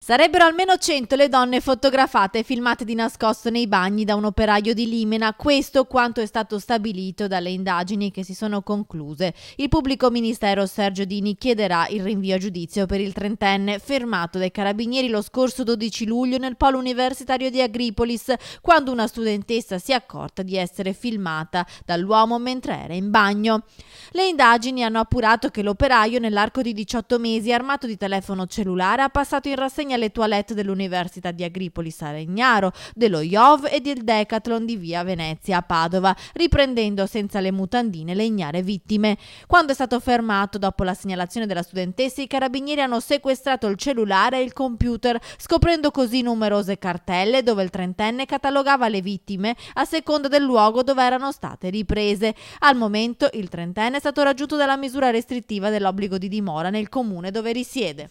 Sarebbero almeno 100 le donne fotografate e filmate di nascosto nei bagni da un operaio di Limena, questo quanto è stato stabilito dalle indagini che si sono concluse. Il pubblico ministero Sergio Dini chiederà il rinvio a giudizio per il trentenne fermato dai carabinieri lo scorso 12 luglio nel polo universitario di Agripolis, quando una studentessa si è accorta di essere filmata dall'uomo mentre era in bagno. Le indagini hanno appurato che l'operaio nell'arco di 18 mesi, armato di telefono cellulare, ha passato in rassegna le toilette dell'Università di Agripolis a Legnaro, dello IOV e del Decathlon di via Venezia a Padova, riprendendo senza le mutandine le ignare vittime. Quando è stato fermato dopo la segnalazione della studentessa, i carabinieri hanno sequestrato il cellulare e il computer, scoprendo così numerose cartelle dove il trentenne catalogava le vittime a seconda del luogo dove erano state riprese. Al momento il trentenne è stato raggiunto dalla misura restrittiva dell'obbligo di dimora nel comune dove risiede.